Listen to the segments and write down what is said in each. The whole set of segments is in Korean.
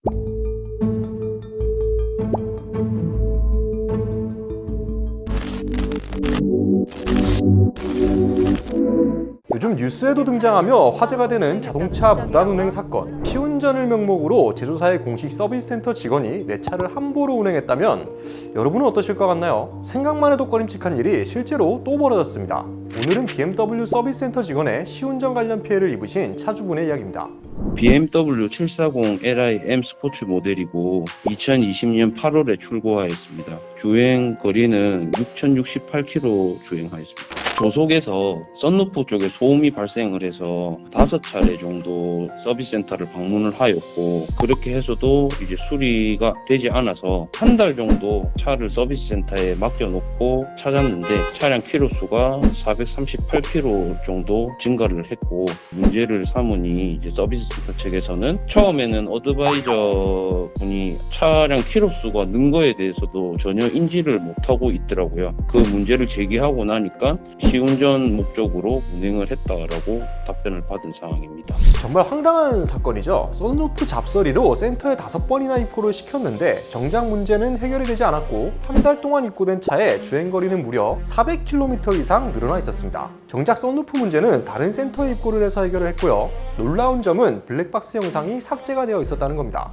요즘 뉴스에도 등장하며 화제가 되는 자동차 무단운행 사건. 시운전을 명목으로 제조사의 공식 서비스 센터 직원이 내 차를 함부로 운행했다면 여러분은 어떠실 것 같나요? 생각만 해도 꺼림칙한 일이 실제로 또 벌어졌습니다. 오늘은 BMW 서비스 센터 직원의 시운전 관련 피해를 입으신 차주분의 이야기입니다. BMW 740 Li M 스포츠 모델이고 2020년 8월에 출고하였습니다. 주행 거리는 6,068km 주행하였습니다. 조속에서 썬루프 쪽에 소음이 발생을 해서 5차례 정도 서비스 센터를 방문을 하였고, 그렇게 해서도 이제 수리가 되지 않아서 한 달 정도 차를 서비스 센터에 맡겨놓고 찾았는데 차량 키로수가 438km 정도 증가를 했고, 문제를 삼으니 이제 서비스 센터 측에서는 처음에는 어드바이저 분이 차량 키로수가 는 거에 대해서도 전혀 인지를 못하고 있더라고요. 그 문제를 제기하고 나니까 시운전 목적으로 운행을 했다라고 답변을 받은 상황입니다. 정말 황당한 사건이죠. 썬루프 잡서리로 센터에 5번이나 입고를 시켰는데 정작 문제는 해결이 되지 않았고, 한 달 동안 입고된 차의 주행거리는 무려 400km 이상 늘어나 있었습니다. 정작 썬루프 문제는 다른 센터에 입고를 해서 해결을 했고요. 놀라운 점은 블랙박스 영상이 삭제가 되어 있었다는 겁니다.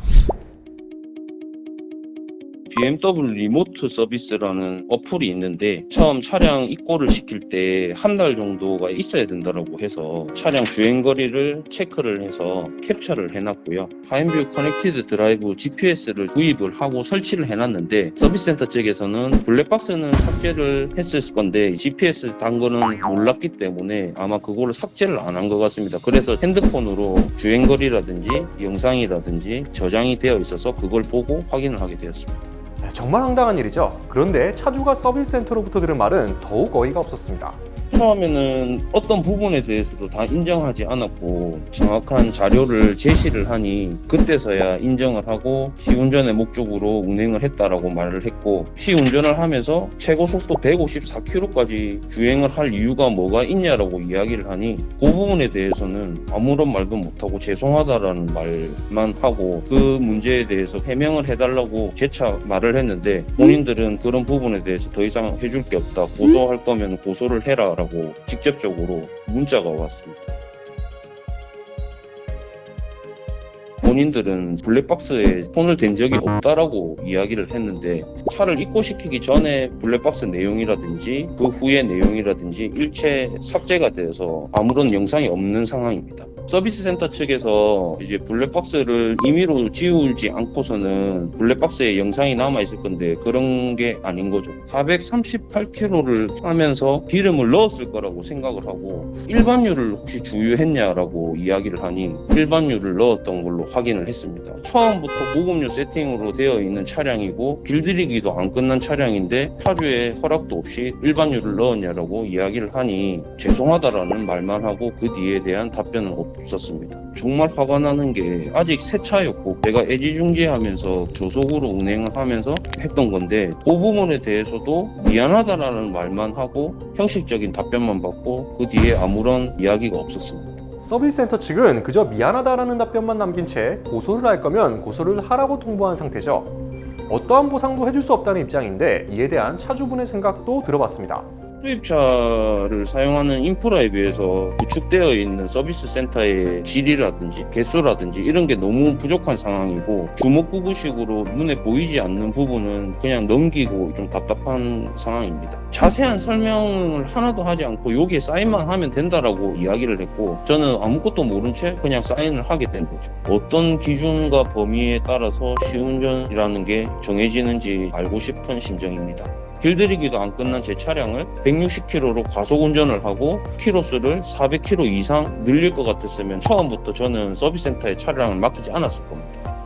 BMW 리모트 서비스라는 어플이 있는데 처음 차량 입고를 시킬 때 한 달 정도가 있어야 된다고 해서 차량 주행거리를 체크를 해서 캡처를 해놨고요. 타임뷰 커넥티드 드라이브 GPS를 구입을 하고 설치를 해놨는데 서비스 센터 측에서는 블랙박스는 삭제를 했을 건데 GPS 단 거는 몰랐기 때문에 아마 그거를 삭제를 안 한 것 같습니다. 그래서 핸드폰으로 주행거리라든지 영상이라든지 저장이 되어 있어서 그걸 보고 확인을 하게 되었습니다. 정말 황당한 일이죠. 그런데 차주가 서비스 센터로부터 들은 말은 더욱 어이가 없었습니다. 처음에는 어떤 부분에 대해서도 다 인정하지 않았고 정확한 자료를 제시를 하니 그때서야 인정을 하고 시운전의 목적으로 운행을 했다라고 말을 했고, 시운전을 하면서 최고 속도 154km까지 주행을 할 이유가 뭐가 있냐라고 이야기를 하니 그 부분에 대해서는 아무런 말도 못하고 죄송하다라는 말만 하고 그 문제에 대해서 해명을 해달라고 재차 말을 했는데, 본인들은 그런 부분에 대해서 더 이상 해줄 게 없다, 고소할 거면 고소를 해라 라고 직접적으로 문자가 왔습니다. 본인들은 블랙박스에 손을 댄 적이 없다라고 이야기를 했는데, 차를 입고시키기 전에 블랙박스 내용이라든지 그 후의 내용이라든지 일체 삭제가 되어서 아무런 영상이 없는 상황입니다. 서비스 센터 측에서 이제 블랙박스를 임의로 지우지 않고서는 블랙박스에 영상이 남아있을 건데 그런 게 아닌 거죠. 438km를 하면서 기름을 넣었을 거라고 생각을 하고 일반유를 혹시 주유했냐라고 이야기를 하니 일반유를 넣었던 걸로 확인을 했습니다. 처음부터 고급류 세팅으로 되어 있는 차량이고 길들이기도 안 끝난 차량인데 차주의 허락도 없이 일반유를 넣었냐라고 이야기를 하니 죄송하다라는 말만 하고 그 뒤에 대한 답변은 없었습니다. 정말 화가 나는 게 아직 새 차였고 제가 애지중지하면서 조속으로 운행을 하면서 했던 건데 그 부분에 대해서도 미안하다라는 말만 하고 형식적인 답변만 받고 그 뒤에 아무런 이야기가 없었습니다. 서비스 센터 측은 그저 미안하다라는 답변만 남긴 채 고소를 할 거면 고소를 하라고 통보한 상태죠. 어떠한 보상도 해줄 수 없다는 입장인데 이에 대한 차주분의 생각도 들어봤습니다. 수입차를 사용하는 인프라에 비해서 구축되어 있는 서비스 센터의 질이라든지 개수라든지 이런 게 너무 부족한 상황이고, 주먹구구식으로 눈에 보이지 않는 부분은 그냥 넘기고 좀 답답한 상황입니다. 자세한 설명을 하나도 하지 않고 여기에 사인만 하면 된다라고 이야기를 했고, 저는 아무것도 모른 채 그냥 사인을 하게 된 거죠. 어떤 기준과 범위에 따라서 시운전이라는 게 정해지는지 알고 싶은 심정입니다. 길들이기도 안 끝난 제 차량을 160km로 과속 운전을 하고 키로수를 400km 이상 늘릴 것 같았으면 처음부터 저는 서비스 센터에 차량을 맡기지 않았을 겁니다.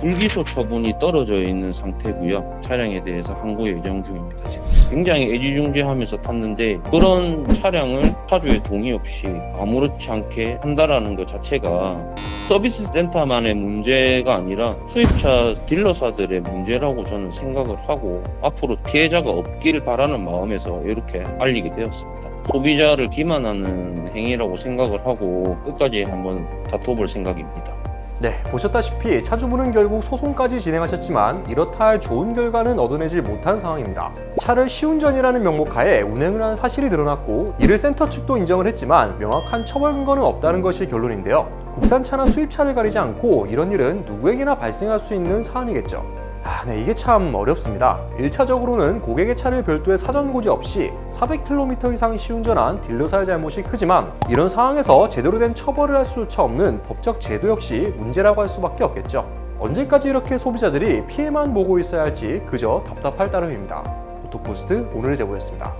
불기소 처분이 떨어져 있는 상태고요. 차량에 대해서 항고 예정 중입니다. 지금 굉장히 애지중지하면서 탔는데 그런 차량을 차주의 동의 없이 아무렇지 않게 한다라는 것 자체가 서비스 센터만의 문제가 아니라 수입차 딜러사들의 문제라고 저는 생각을 하고 앞으로 피해자가 없길 바라는 마음에서 이렇게 알리게 되었습니다. 소비자를 기만하는 행위라고 생각을 하고 끝까지 한번 다퉈볼 생각입니다. 네, 보셨다시피 차주분은 결국 소송까지 진행하셨지만 이렇다 할 좋은 결과는 얻어내질 못한 상황입니다. 차를 시운전이라는 명목하에 운행을 한 사실이 드러났고 이를 센터 측도 인정을 했지만 명확한 처벌 근거는 없다는 것이 결론인데요. 국산차나 수입차를 가리지 않고 이런 일은 누구에게나 발생할 수 있는 사안이겠죠. 네, 이게 참 어렵습니다. 1차적으로는 고객의 차를 별도의 사전 고지 없이 400km 이상 시운전한 딜러사의 잘못이 크지만 이런 상황에서 제대로 된 처벌을 할 수조차 없는 법적 제도 역시 문제라고 할 수밖에 없겠죠. 언제까지 이렇게 소비자들이 피해만 보고 있어야 할지 그저 답답할 따름입니다. 오토포스트 오늘 제보였습니다.